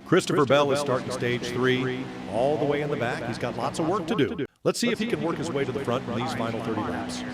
Christopher Bell is starting stage 3 all the way in the back. He's got lots of work to do. Let's see if he can work his way to the front in these final 30 laps.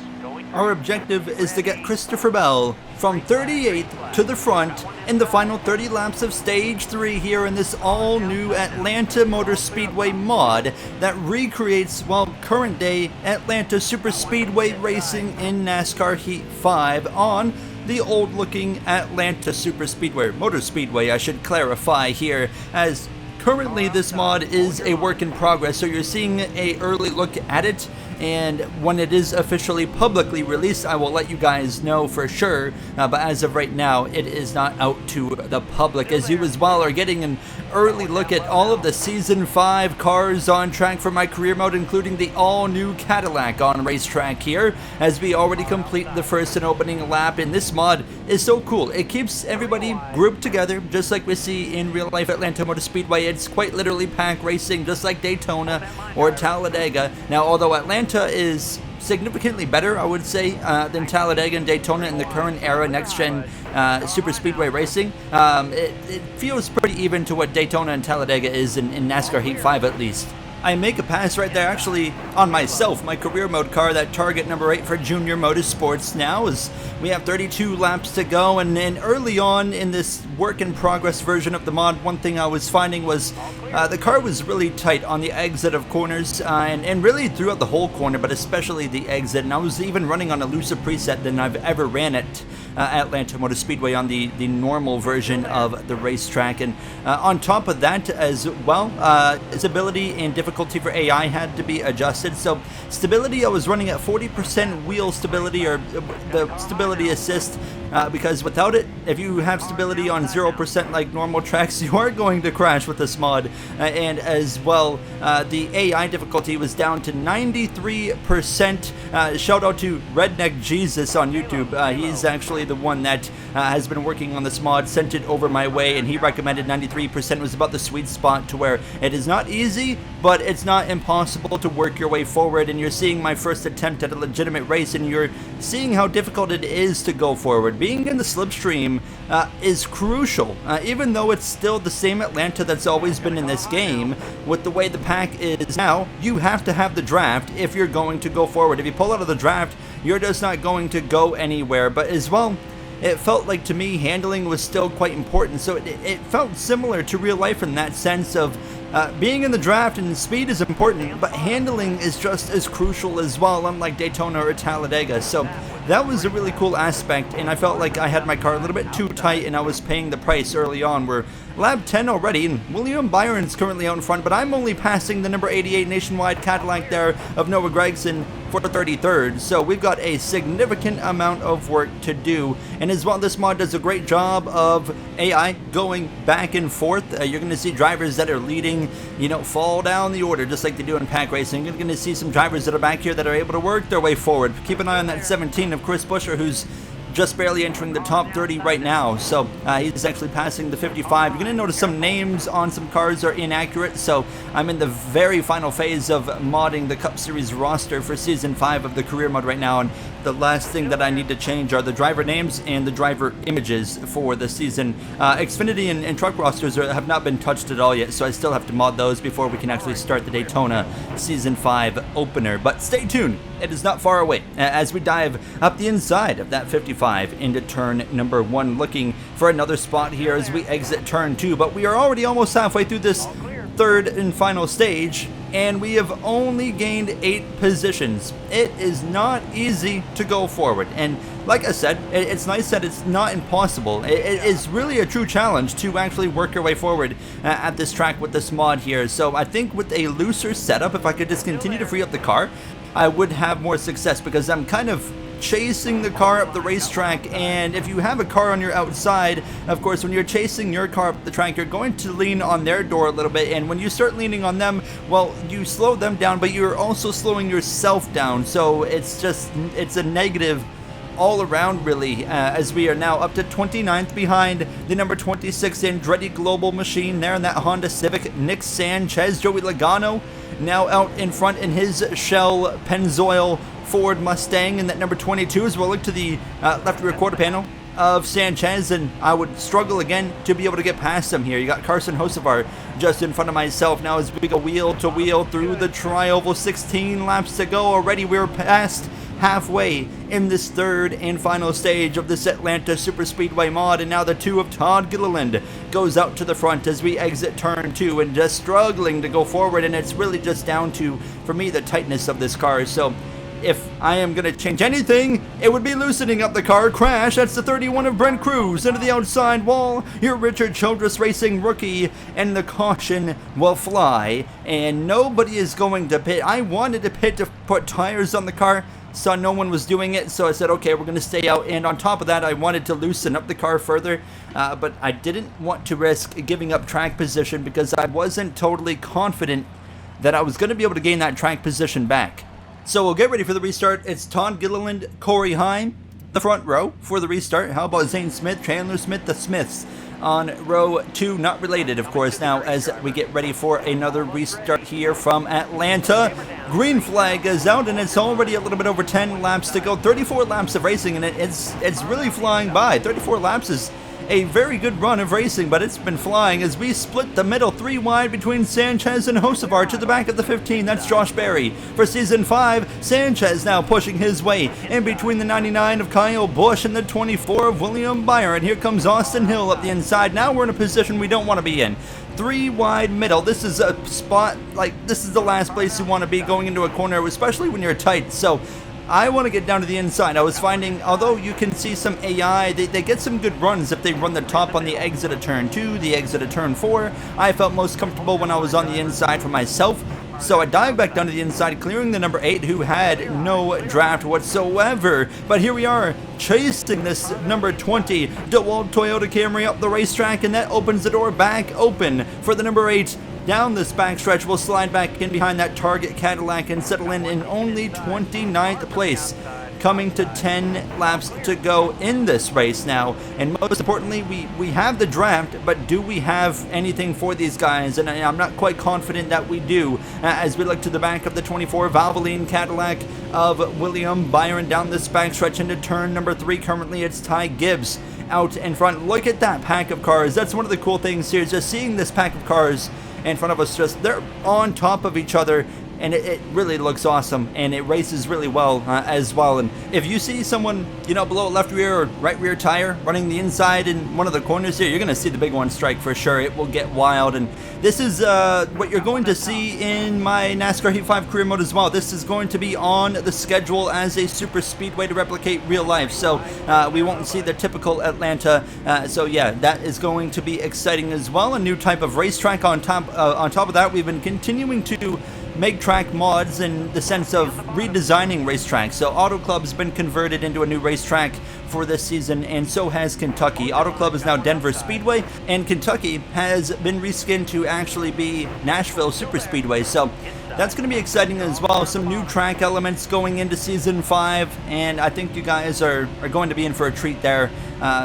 Our objective is to get Christopher Bell from 38th to the front in the final 30 laps of Stage 3 here in this all-new Atlanta Motor Speedway mod that recreates, well, current-day Atlanta Superspeedway racing in NASCAR Heat 5 on the old-looking Atlanta Superspeedway, Motor Speedway, I should clarify here, as currently this mod is a work in progress, so you're seeing an early look at it, and when it is officially publicly released, I will let you guys know for sure, but as of right now, it is not out to the public, as you as well are getting an early look at all of the Season 5 cars on track for my career mode, including the all-new Cadillac on racetrack here, as we already complete the first and opening lap, and this mod is so cool. It keeps everybody grouped together, just like we see in real-life Atlanta Motor Speedway. It's quite literally pack racing, just like Daytona or Talladega. Now, although Atlanta is significantly better, I would say, than Talladega and Daytona in the current era next-gen super speedway racing, it feels pretty even to what Daytona and Talladega is in NASCAR Heat 5 at least. I make a pass right there actually on myself, my career mode car, that target number 8 for Junior Motorsports now, as we have 32 laps to go, and then early on in this work in progress version of the mod, one thing I was finding was the car was really tight on the exit of corners, and really throughout the whole corner, but especially the exit, and I was even running on a looser preset than I've ever ran at Atlanta Motor Speedway on the normal version of the racetrack. And on top of that as well, stability and difficulty for AI had to be adjusted. So stability, I was running at 40% wheel stability, or the stability assist, because without it, if you have stability on 0% like normal tracks, you are going to crash with this mod. And as well, the AI difficulty was down to 93%. Shout out to Redneck Jesus on YouTube. He's actually the one that has been working on this mod, sent it over my way, and he recommended 93% was about the sweet spot, to where it is not easy, but it's not impossible to work your way forward. And you're seeing my first attempt at a legitimate race, and you're seeing how difficult it is to go forward. Being in the slipstream is crucial, even though it's still the same Atlanta that's always been in this game. With the way the pack is now, you have to have the draft if you're going to go forward. If you pull out of the draft, you're just not going to go anywhere. But as well, it felt like to me handling was still quite important, so it felt similar to real life in that sense of being in the draft, and speed is important, but handling is just as crucial as well, unlike Daytona or Talladega. So that was a really cool aspect, and I felt like I had my car a little bit too tight, and I was paying the price early on. We're lap 10 already, and William Byron's currently out in front, but I'm only passing the number 88 Nationwide Cadillac there of Noah Gragson for 33rd, so we've got a significant amount of work to do. And as well, this mod does a great job of AI going back and forth. You're going to see drivers that are leading, fall down the order just like they do in pack racing. You're going to see some drivers that are back here that are able to work their way forward. Keep an eye on that 17 of Chris Buescher, who's just barely entering the top 30 right now, so he's actually passing the 55. You're going to notice some names on some cars are inaccurate, so I'm in the very final phase of modding the Cup Series roster for Season 5 of the career mode right now, and the last thing that I need to change are the driver names and the driver images for the season. Xfinity and truck rosters have not been touched at all yet, so I still have to mod those before we can actually start the Daytona Season 5 opener. But stay tuned, it is not far away as we dive up the inside of that 55 into turn number 1, looking for another spot here as we exit turn 2. But we are already almost halfway through this third and final stage, and we have only gained 8 positions. It is not easy to go forward, and like I said, it's nice that it's not impossible. It is really a true challenge to actually work your way forward at this track with this mod here. So I think with a looser setup, if I could just continue to free up the car, I would have more success, because I'm kind of chasing the car up the racetrack. And if you have a car on your outside, of course, when you're chasing your car up the track, you're going to lean on their door a little bit, and when you start leaning on them, well, you slow them down, but you're also slowing yourself down. So it's a negative all around, really, as we are now up to 29th behind the number 26 Andretti Global Machine there in that Honda Civic. Nick Sanchez, Joey Logano now out in front in his Shell Pennzoil Ford Mustang in that number 22. As we'll look to the left rear quarter panel, of Sanchez, and I would struggle again to be able to get past him here. You got Carson Hocevar just in front of myself now as we go wheel to wheel through the tri-oval. 16 laps to go. Already we're past halfway in this third and final stage of this Atlanta Superspeedway mod, and now the 2 of Todd Gilliland goes out to the front as we exit turn 2 and just struggling to go forward, and it's really just down to, for me, the tightness of this car. So if I am going to change anything, it would be loosening up the car. Crash, that's the 31 of Brent Cruz into the outside wall. Your Richard Childress Racing rookie, and the caution will fly, and nobody is going to pit. I wanted to pit to put tires on the car, saw no one was doing it, so I said, okay, we're going to stay out. And on top of that, I wanted to loosen up the car further, but I didn't want to risk giving up track position because I wasn't totally confident that I was going to be able to gain that track position back. So we'll get ready for the restart. It's Todd Gilliland, Corey Heim, the front row for the restart. How about Zane Smith, Chandler Smith, the Smiths on row 2, not related, of course, now as we get ready for another restart here from Atlanta. Green flag is out, and it's already a little bit over 10 laps to go. 34 laps of racing, and it's really flying by. 34 laps is a very good run of racing, but it's been flying as we split the middle 3 wide between Sanchez and Hocevar. To the back of the 15, that's Josh Berry for season 5. Sanchez now pushing his way in between the 99 of Kyle Busch and the 24 of William Byron. Here comes Austin Hill up the inside. Now we're in a position we don't want to be in. 3 wide middle. This is a spot, like, this is the last place you want to be going into a corner, especially when you're tight. So I want to get down to the inside. I was finding, although you can see some AI, they get some good runs if they run the top on the exit of turn 2, the exit of turn 4. I felt most comfortable when I was on the inside for myself. So I dived back down to the inside, clearing the number 8, who had no draft whatsoever. But here we are, chasing this number 20 DeWalt Toyota Camry up the racetrack, and that opens the door back open for the number 8. Down this backstretch, we'll slide back in behind that Target Cadillac and settle in only 29th place. Coming to 10 laps to go in this race now. And most importantly, we have the draft, but do we have anything for these guys? And I'm not quite confident that we do, as we look to the back of the 24 Valvoline Cadillac of William Byron down this backstretch into turn number 3. Currently, it's Ty Gibbs out in front. Look at that pack of cars. That's one of the cool things here, is just seeing this pack of cars in front of us. Just they're on top of each other, and it really looks awesome, and it races really well as well. And if you see someone, you know, below a left rear or right rear tire running the inside in one of the corners here, you're going to see the big one strike for sure. It will get wild, and this is what you're going to see in my NASCAR Heat 5 career mode as well. This is going to be on the schedule as a super speedway to replicate real life, so we won't see the typical Atlanta. So yeah, that is going to be exciting as well. A new type of racetrack on top of that. We've been continuing to make track mods in the sense of redesigning racetracks. So Auto Club's been converted into a new racetrack for this season, and so has Kentucky. Auto Club is now Denver Speedway, and Kentucky has been reskinned to actually be Nashville Superspeedway. So that's going to be exciting as well. Some new track elements going into season 5, and I think you guys are going to be in for a treat there,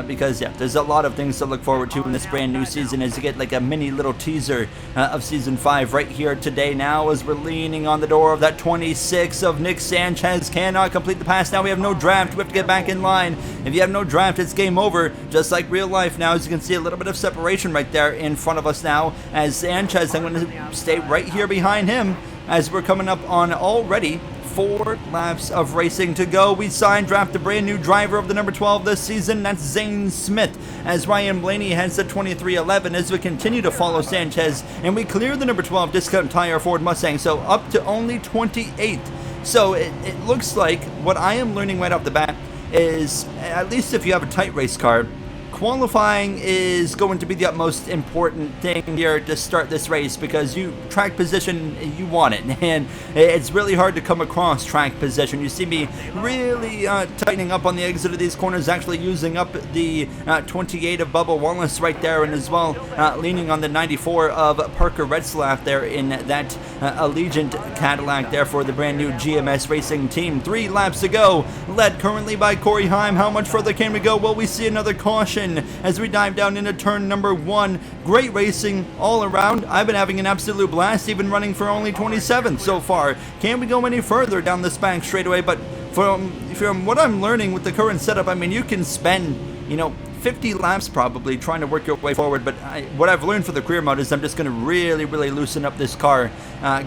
because yeah, there's a lot of things to look forward to in this brand new season, as you get like a mini little teaser of season 5 right here today now, as we're leaning on the door of that 26 of Nick Sanchez. Cannot complete the pass. Now we have no draft. We have to get back in line. If you have no draft, it's game over, just like real life now. As you can see, a little bit of separation right there in front of us now, as Sanchez, I'm going to stay right here behind him as we're coming up on already 4 laps of racing to go. We draft a brand new driver of the number 12 this season. That's Zane Smith, as Ryan Blaney has the 2311 as we continue to follow Sanchez, and we clear the number 12 discount tire Ford Mustang, so up to only 28th. So it looks like what I am learning right off the bat is, at least if you have a tight race car, qualifying is going to be the utmost important thing here to start this race, because track position, you want it, and it's really hard to come across track position. You see me really tightening up on the exit of these corners, actually using up the 28 of Bubba Wallace right there, and as well leaning on the 94 of Parker Retzlaff there in that Allegiant Cadillac there for the brand new GMS Racing team. 3 laps to go, led currently by Corey Heim. How much further can we go? Well, we see another caution as we dive down into turn number 1. Great racing all around. I've been having an absolute blast, even running for only 27th so far. Can we go any further down this back straightaway? But from what I'm learning with the current setup, I mean, you can spend 50 laps probably, trying to work your way forward. But what I've learned for the career mode is I'm just going to really, really loosen up this car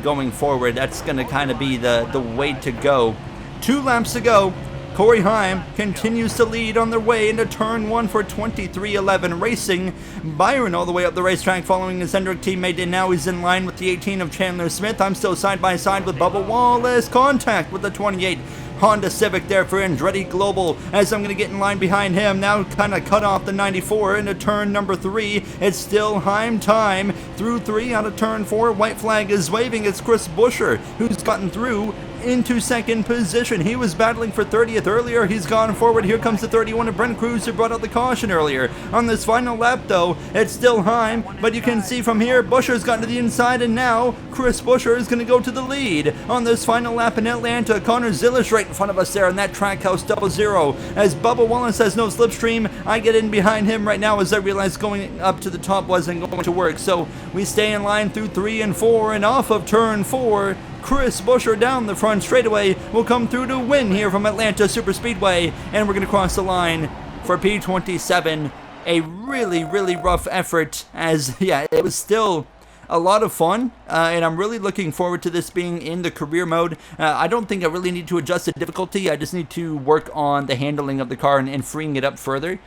going forward. That's going to kind of be the way to go. 2 laps to go. Corey Heim continues to lead on their way into turn 1 for 23-11 Racing. Byron all the way up the racetrack following his Hendrick teammate, and now he's in line with the 18 of Chandler Smith. I'm still side by side with Bubba Wallace. Contact with the 28 Honda Civic there for Andretti Global, as I'm going to get in line behind him. Now kind of cut off the 94 into turn number 3. It's still Heim time through 3 out of turn 4. White flag is waving. It's Chris Buescher who's gotten through into second position. He was battling for 30th earlier. He's gone forward. Here comes the 31 of Brent Cruz, who brought out the caution earlier. On this final lap, though, it's still Heim, but you can see from here, Buescher's gotten to the inside, and now Chris Buescher is going to go to the lead on this final lap in Atlanta. Connor Zillish right in front of us there in that Trackhouse 00. As Bubba Wallace has no slipstream, I get in behind him right now as I realize going up to the top wasn't going to work. So we stay in line through 3 and 4, and off of turn 4, Chris Buescher down the front straightaway will come through to win here from Atlanta Superspeedway, and we're going to cross the line for P27. A really, really rough effort, as, yeah, it was still a lot of fun, and I'm really looking forward to this being in the career mode. I don't think I really need to adjust the difficulty. I just need to work on the handling of the car and freeing it up further,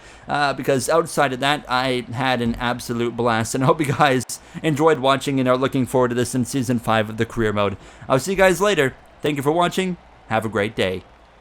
because outside of that, I had an absolute blast, and I hope you guys enjoyed watching and are looking forward to this in Season 5 of the career mode. I'll see you guys later. Thank you for watching. Have a great day.